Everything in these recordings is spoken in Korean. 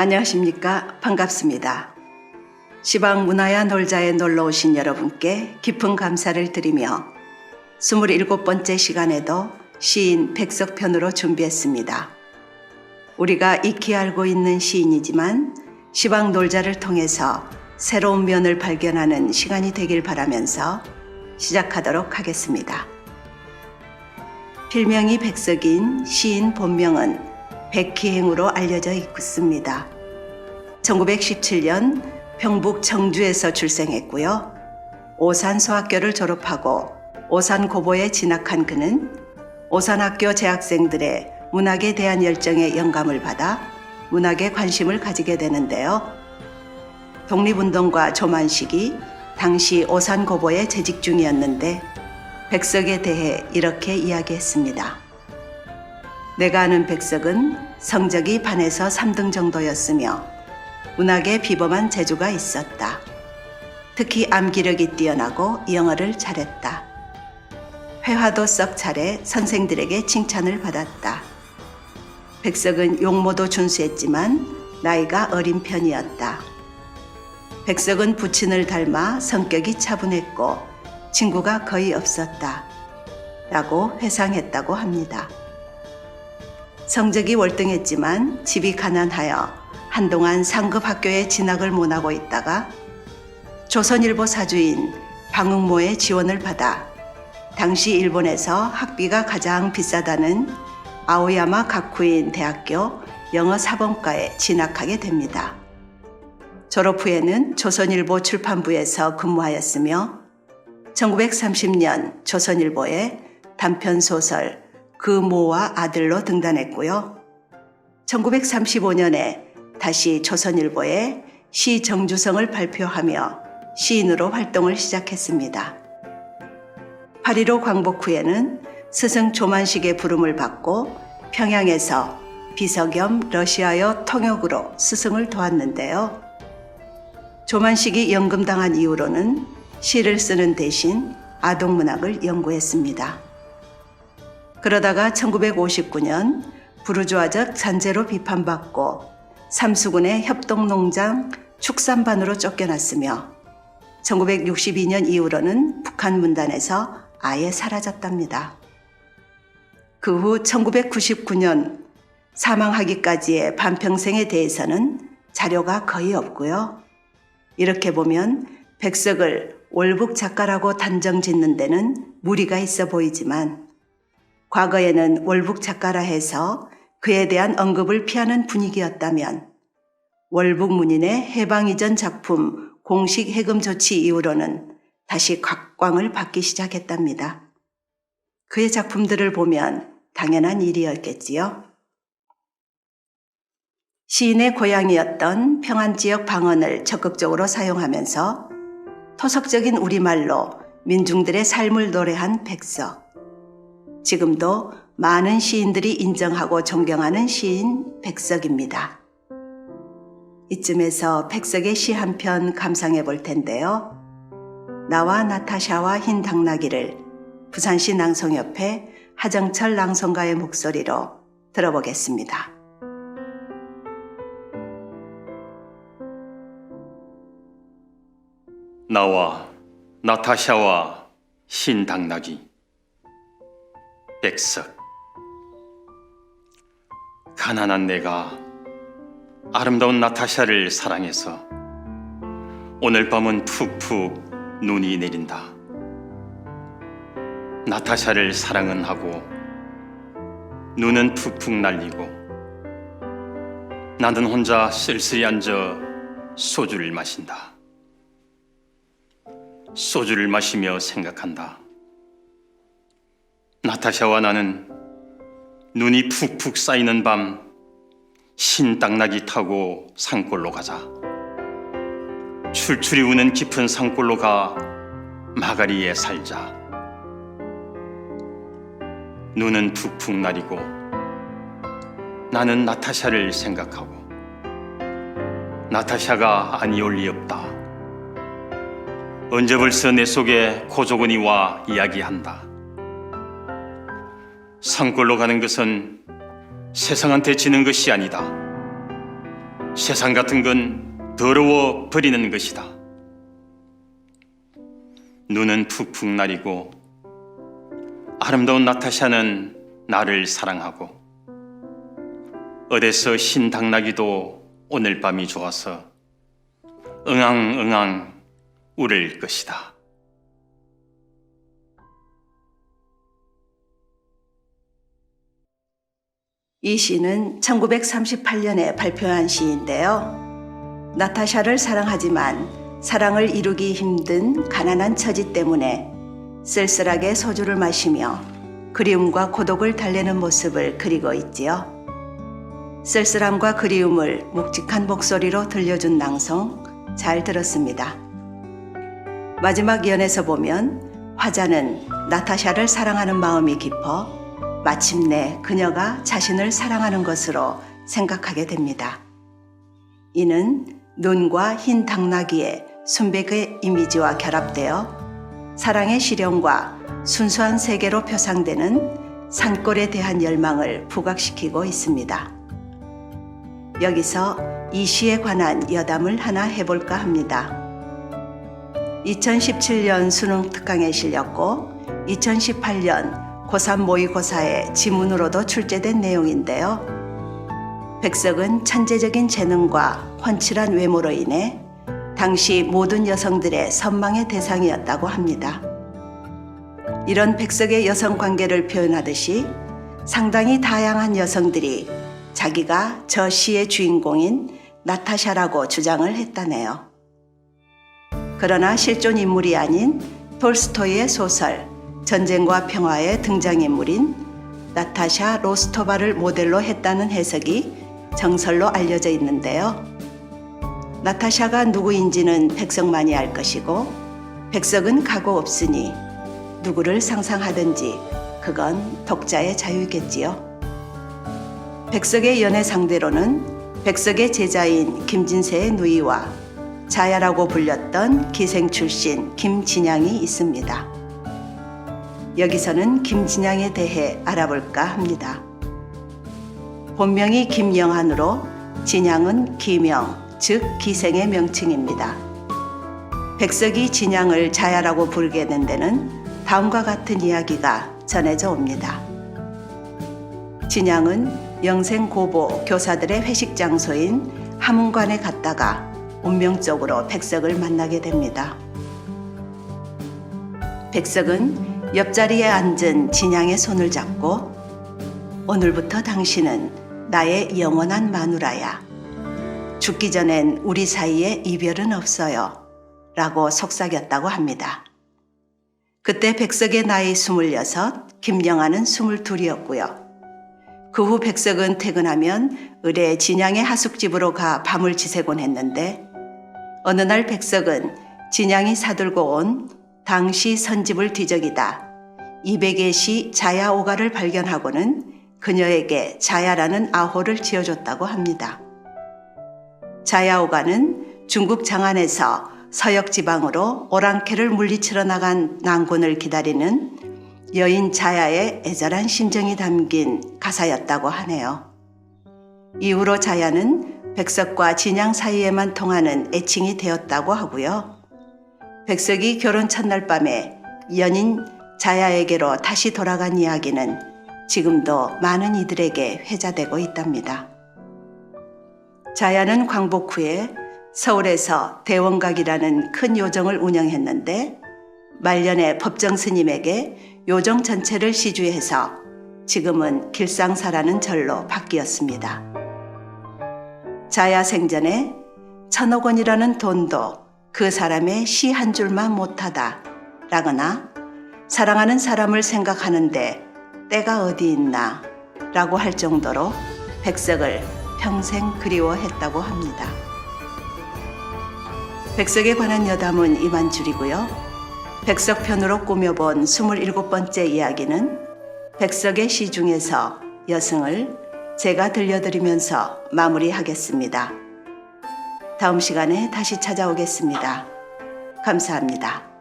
안녕하십니까. 반갑습니다. 시방 문화야 놀자에 놀러 오신 여러분께 깊은 감사를 드리며 27번째 시간에도 시인 백석 편으로 준비했습니다. 우리가 익히 알고 있는 시인이지만 시방 놀자를 통해서 새로운 면을 발견하는 시간이 되길 바라면서 시작하도록 하겠습니다. 필명이 백석인 시인 본명은 백희행으로 알려져 있습니다. 1917년 평북 청주에서 출생했고요. 오산소학교를 졸업하고 오산고보에 진학한 그는 오산학교 재학생들의 문학에 대한 열정에 영감을 받아 문학에 관심을 가지게 되는데요. 독립운동과 조만 시기 당시 오산고보에 재직 중이었는데 백석에 대해 이렇게 이야기했습니다. 내가 아는 백석은 성적이 반에서 3등 정도였으며 문학에 비범한 재주가 있었다. 특히 암기력이 뛰어나고 영어를 잘했다. 회화도 썩 잘해 선생들에게 칭찬을 받았다. 백석은 용모도 준수했지만 나이가 어린 편이었다. 백석은 부친을 닮아 성격이 차분했고 친구가 거의 없었다. 라고 회상했다고 합니다. 성적이 월등했지만 집이 가난하여 한동안 상급 학교에 진학을 못하고 있다가 조선일보 사주인 방응모의 지원을 받아 당시 일본에서 학비가 가장 비싸다는 아오야마 가쿠인 대학교 영어사범과에 진학하게 됩니다. 졸업 후에는 조선일보 출판부에서 근무하였으며 1930년 조선일보에 단편소설 그 모와 아들로 등단했고요. 1935년에 다시 조선일보에 시 정주성을 발표하며 시인으로 활동을 시작했습니다. 8.15 광복 후에는 스승 조만식의 부름을 받고 평양에서 비서 겸 러시아어 통역으로 스승을 도왔는데요. 조만식이 연금당한 이후로는 시를 쓰는 대신 아동문학을 연구했습니다. 그러다가 1959년 부르주아적 잔재로 비판받고 삼수군의 협동농장 축산반으로 쫓겨났으며 1962년 이후로는 북한 문단에서 아예 사라졌답니다. 그 후 1999년 사망하기까지의 반평생에 대해서는 자료가 거의 없고요. 이렇게 보면 백석을 월북 작가라고 단정 짓는 데는 무리가 있어 보이지만 과거에는 월북 작가라 해서 그에 대한 언급을 피하는 분위기였다면 월북문인의 해방 이전 작품 공식 해금 조치 이후로는 다시 각광을 받기 시작했답니다. 그의 작품들을 보면 당연한 일이었겠지요. 시인의 고향이었던 평안지역 방언을 적극적으로 사용하면서 토속적인 우리말로 민중들의 삶을 노래한 백석. 지금도 많은 시인들이 인정하고 존경하는 시인 백석입니다. 이쯤에서 백석의 시 한 편 감상해 볼 텐데요. 나와 나타샤와 흰 당나귀를 부산시 낭송협회 하정철 낭송가의 목소리로 들어보겠습니다. 나와 나타샤와 흰 당나귀. 백석. 가난한 내가 아름다운 나타샤를 사랑해서 오늘 밤은 푹푹 눈이 내린다. 나타샤를 사랑은 하고 눈은 푹푹 날리고 나는 혼자 쓸쓸히 앉아 소주를 마신다. 소주를 마시며 생각한다. 나타샤와 나는 눈이 푹푹 쌓이는 밤 흰 당나귀 타고 산골로 가자. 출출이 우는 깊은 산골로 가 마가리에 살자. 눈은 푹푹 나리고 나는 나타샤를 생각하고 나타샤가 아니올 리 없다. 언제 벌써 내 속에 고조근이 와 이야기한다. 산골로 가는 것은 세상한테 지는 것이 아니다. 세상 같은 건 더러워 버리는 것이다. 눈은 푹푹 나리고 아름다운 나타샤는 나를 사랑하고 어디서 흰 당나귀도 오늘 밤이 좋아서 응앙응앙 울을 것이다. 이 시는 1938년에 발표한 시인데요. 나타샤를 사랑하지만 사랑을 이루기 힘든 가난한 처지 때문에 쓸쓸하게 소주를 마시며 그리움과 고독을 달래는 모습을 그리고 있지요. 쓸쓸함과 그리움을 묵직한 목소리로 들려준 낭송 잘 들었습니다. 마지막 연에서 보면 화자는 나타샤를 사랑하는 마음이 깊어 마침내 그녀가 자신을 사랑하는 것으로 생각하게 됩니다. 이는 눈과 흰 당나귀의 순백의 이미지와 결합되어 사랑의 실현과 순수한 세계로 표상되는 산골에 대한 열망을 부각시키고 있습니다. 여기서 이 시에 관한 여담을 하나 해볼까 합니다. 2017년 수능 특강에 실렸고 2018년 고3 모의고사의 지문으로도 출제된 내용인데요. 백석은 천재적인 재능과 훤칠한 외모로 인해 당시 모든 여성들의 선망의 대상이었다고 합니다. 이런 백석의 여성 관계를 표현하듯이 상당히 다양한 여성들이 자기가 저 시의 주인공인 나타샤라고 주장을 했다네요. 그러나 실존 인물이 아닌 톨스토이의 소설 전쟁과 평화의 등장인물인 나타샤 로스토바를 모델로 했다는 해석이 정설로 알려져 있는데요. 나타샤가 누구인지는 백석만이 알 것이고 백석은 각오 없으니 누구를 상상하든지 그건 독자의 자유겠지요. 백석의 연애 상대로는 백석의 제자인 김진세의 누이와 자야라고 불렸던 기생 출신 김진양이 있습니다. 여기서는 김진양에 대해 알아볼까 합니다. 본명이 김영한으로 진양은 기명, 즉 기생의 명칭입니다. 백석이 진양을 자야라고 부르게 된 데는 다음과 같은 이야기가 전해져 옵니다. 진양은 영생 고보 교사들의 회식 장소인 하문관에 갔다가 운명적으로 백석을 만나게 됩니다. 백석은 옆자리에 앉은 진양의 손을 잡고 오늘부터 당신은 나의 영원한 마누라야. 죽기 전엔 우리 사이에 이별은 없어요. 라고 속삭였다고 합니다. 그때 백석의 나이 26, 김영아는 22이었고요. 그 후 백석은 퇴근하면 을의 진양의 하숙집으로 가 밤을 지새곤 했는데 어느 날 백석은 진양이 사들고 온 당시 선집을 뒤적이다 200의 시 자야오가를 발견하고는 그녀에게 자야라는 아호를 지어줬다고 합니다. 자야오가는 중국 장안에서 서역 지방으로 오랑캐를 물리치러 나간 난군을 기다리는 여인 자야의 애절한 심정이 담긴 가사였다고 하네요. 이후로 자야는 백석과 진양 사이에만 통하는 애칭이 되었다고 하고요. 백석이 결혼 첫날 밤에 연인 자야에게로 다시 돌아간 이야기는 지금도 많은 이들에게 회자되고 있답니다. 자야는 광복 후에 서울에서 대원각이라는 큰 요정을 운영했는데 말년에 법정 스님에게 요정 전체를 시주해서 지금은 길상사라는 절로 바뀌었습니다. 자야 생전에 1000억 원이라는 돈도 그 사람의 시 한 줄만 못하다 라거나 사랑하는 사람을 생각하는데 때가 어디 있나 라고 할 정도로 백석을 평생 그리워했다고 합니다. 백석에 관한 여담은 이만 줄이고요. 백석 편으로 꾸며본 27번째 이야기는 백석의 시 중에서 여승을 제가 들려드리면서 마무리하겠습니다. 다음 시간에 다시 찾아오겠습니다. 감사합니다.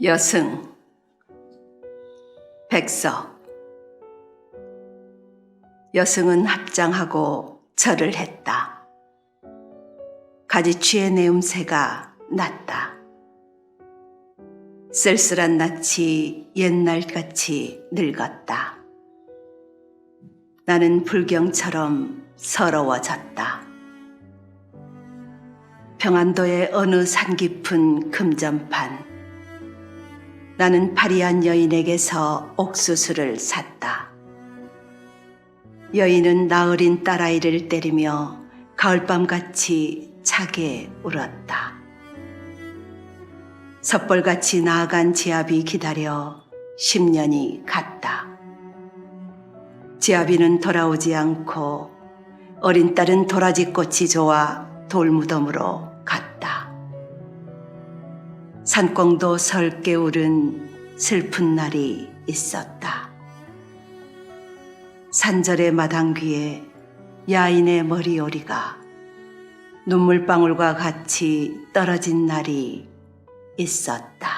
여승. 백서. 여승은 합장하고 절을 했다. 가지취의 내음새가 났다. 쓸쓸한 낯이 옛날같이 늙었다. 나는 불경처럼 서러워졌다. 평안도의 어느 산 깊은 금전판. 나는 파리한 여인에게서 옥수수를 샀다. 여인은 나으린 딸아이를 때리며 가을밤같이 차게 울었다. 섣벌같이 나아간 지아비 기다려 10년이 갔다. 지아비는 돌아오지 않고 어린 딸은 도라지꽃이 좋아 돌무덤으로 갔다. 산꽁도 설게 울은 슬픈 날이 있었다. 산절의 마당귀에 야인의 머리요리가 눈물방울과 같이 떨어진 날이 있었다.